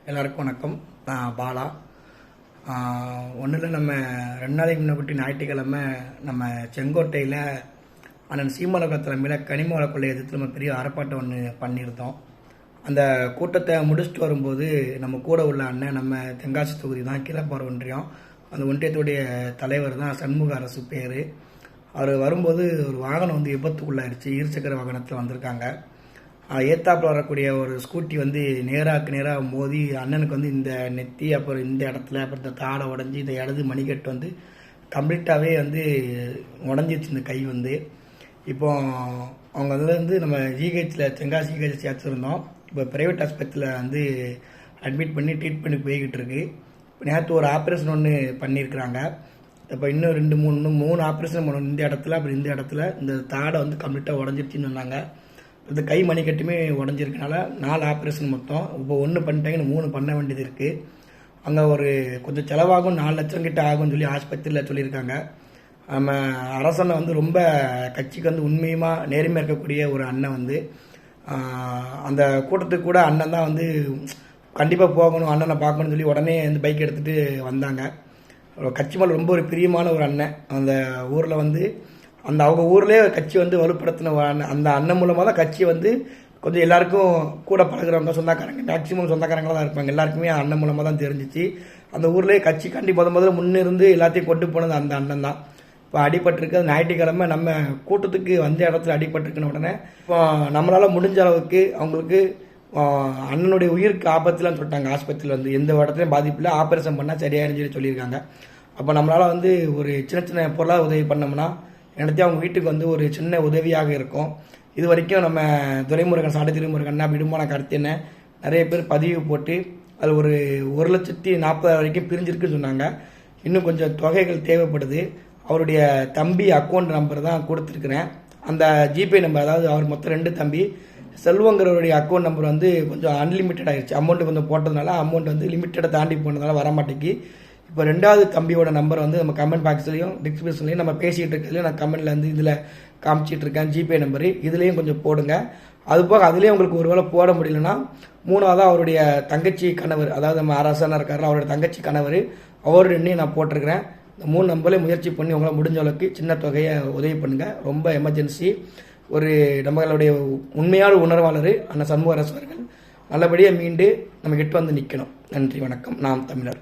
எல்லாருக்கும் வணக்கம். நான் பாலா. ஒன்றில் நம்ம 2 நாளைக்கு முன்னாடி ஞாயிற்றுக்கிழமை நம்ம செங்கோட்டையில் அண்ணன் சீமானவர்கள் தலைமையில் கனிம வள கொள்ளையை எதிர்த்து நம்ம பெரிய ஆர்ப்பாட்டம் ஒன்று பண்ணியிருந்தோம். அந்த கூட்டத்தை முடிச்சுட்டு வரும்போது நம்ம கூட உள்ள அண்ணன் நம்ம தென்காசி தொகுதி தான் கீழப்பாறை ஒன்றியம். அந்த ஒன்றியத்துடைய தலைவர் தான் சண்முக அரசு பேர். அவர் வரும்போது ஒரு வாகனம் வந்து விபத்துக்குள்ளாயிருச்சு. இருசக்கர வாகனத்தில் வந்திருக்காங்க. ஏத்தாப்பில் வரக்கூடிய ஒரு ஸ்கூட்டி வந்து நேராக மோதி அண்ணனுக்கு வந்து இந்த நெத்தி, அப்புறம் இந்த இடத்துல, அப்புறம் இந்த தாடை உடஞ்சி, இந்த இடது மணிக்கட்டு வந்து கம்ப்ளீட்டாகவே வந்து உடஞ்சிருச்சு இந்த கை வந்து. இப்போ அவங்க அதில் வந்து நம்ம ஜிஹெச்சில் தென்காசி ஜிஹெச் சேர்த்துருந்தோம். இப்போ ப்ரைவேட் ஆஸ்பத்திரியில் வந்து அட்மிட் பண்ணி ட்ரீட்மெண்ட் போய்கிட்டு இருக்கு. நேற்று ஒரு ஆப்ரேஷன் ஒன்று பண்ணியிருக்கிறாங்க. இப்போ இன்னும் 3 ஆப்ரேஷன் பண்ணணும். இந்த இடத்துல, அப்புறம் இந்த இடத்துல இந்த தாடை வந்து கம்ப்ளீட்டாக உடஞ்சிருச்சுன்னு சொன்னாங்க. இந்த கை மணிக்கட்டுமே உடஞ்சிருக்கனால 4 ஆப்ரேஷன் மொத்தம். இப்போ 1 பண்ணிட்டாங்க, 3 பண்ண வேண்டியது இருக்குது. அங்கே ஒரு கொஞ்சம் செலவாகும், 4 லட்சம் கிட்ட ஆகும்னு சொல்லி ஆஸ்பத்திரியில் சொல்லியிருக்காங்க. நம்ம அரசனை வந்து ரொம்ப கட்சிக்கு வந்து உண்மையுமாக நேர்மையாக இருக்கக்கூடிய ஒரு அண்ணன் வந்து அந்த கூட்டத்துக்கு கூட அண்ணன் தான் வந்து கண்டிப்பாக போகணும், அண்ணனை பார்க்கணும்னு சொல்லி உடனே வந்து பைக் எடுத்துகிட்டு வந்தாங்க. கட்சி மேலே ரொம்ப ஒரு பிரியமான ஒரு அண்ணன். அந்த ஊரில் வந்து அவங்க ஊர்லேயே கட்சி வந்து வலுப்படுத்தின அந்த அண்ணன் மூலமாக தான் கட்சி வந்து கொஞ்சம் எல்லாருக்கும் கூட பழகிறவங்க சொந்தக்காரங்க, மேக்சிமம் சொந்தக்காரங்களாக தான் இருப்பாங்க. எல்லாருக்குமே அண்ணன் மூலமாக தான் தெரிஞ்சிச்சு. அந்த ஊர்லேயே கட்சி கண்டி முதல்ல முன்னிருந்து எல்லாத்தையும் கொண்டு போனது அந்த அண்ணன் தான். இப்போ அடிபட்டிருக்கு. ஞாயிற்றுக்கிழமை நம்ம கூட்டத்துக்கு வந்த இடத்துல அடிபட்டிருக்குன்னு உடனே இப்போ நம்மளால் முடிஞ்ச அளவுக்கு அவங்களுக்கு அண்ணனுடைய உயிருக்கு ஆபத்துலாம் சொல்லிட்டாங்க. ஆஸ்பத்திரியில் வந்து எந்த இடத்துலையும் பாதிப்பில்லை, ஆப்ரேஷன் பண்ணால் சரியாயிருன்னு சொல்லி சொல்லியிருக்காங்க. அப்போ நம்மளால் வந்து ஒரு சின்ன பொருளாக உதவி பண்ணோம்னா எனக்கு அவங்க வீட்டுக்கு வந்து ஒரு சின்ன உதவியாக இருக்கும். இது வரைக்கும் நம்ம துரைமுருகன், சாடை துரைமுருகன் அண்ணா விடுமான கருத்தின நிறைய பேர் பதிவு போட்டு அது ஒரு 1,40,000 வரைக்கும் பிரிஞ்சிருக்குன்னு சொன்னாங்க. இன்னும் கொஞ்சம் தொகைகள் தேவைப்படுது. அவருடைய தம்பி அக்கௌண்ட் நம்பர் தான் கொடுத்துருக்குறேன். அந்த ஜிபே நம்பர், அதாவது அவர் மொத்தம் 2 தம்பி, செல்வங்கிறவருடைய அக்கௌண்ட் நம்பர் வந்து கொஞ்சம் அன்லிமிட்டட் ஆகிடுச்சு. அமௌண்ட்டு கொஞ்சம் போட்டதுனால அமௌண்ட் வந்து லிமிட்டடை தாண்டி போனதுனால வரமாட்டேங்கி. இப்போ 2வது தம்பியோட நம்பர் வந்து நம்ம கமெண்ட் பாக்ஸ்லையும் டிஸ்கிரிப்ஷன்லையும் நம்ம பேசிகிட்டு இருக்கிறதுலையும் நான் கமெண்ட்டில் வந்து இதில் காமிச்சிட்டு இருக்கேன் ஜிபே நம்பரு. இதுலேயும் கொஞ்சம் போடுங்க. அதுபோக அதுலேயும் உங்களுக்கு ஒருவேளை போட முடியலன்னா 3வதாக அவருடைய தங்கச்சி கணவர், அதாவது நம்ம அரசனாக இருக்காருல, அவருடைய தங்கச்சி கணவர், அவருடைய நான் போட்டிருக்கிறேன். இந்த 3 நம்பர்லேயும் முயற்சி பண்ணி உங்களால் முடிஞ்ச அளவுக்கு சின்ன தொகையை உதவி பண்ணுங்கள். ரொம்ப எமர்ஜென்சி. ஒரு நம்மளுடைய உண்மையான உணர்வாளர் அண்ணன் சண்முக அரசு அவர்கள் நல்லபடியாக மீண்டு நம்ம கிட்ட வந்து நிற்கணும். நன்றி, வணக்கம். நாம் தமிழர்.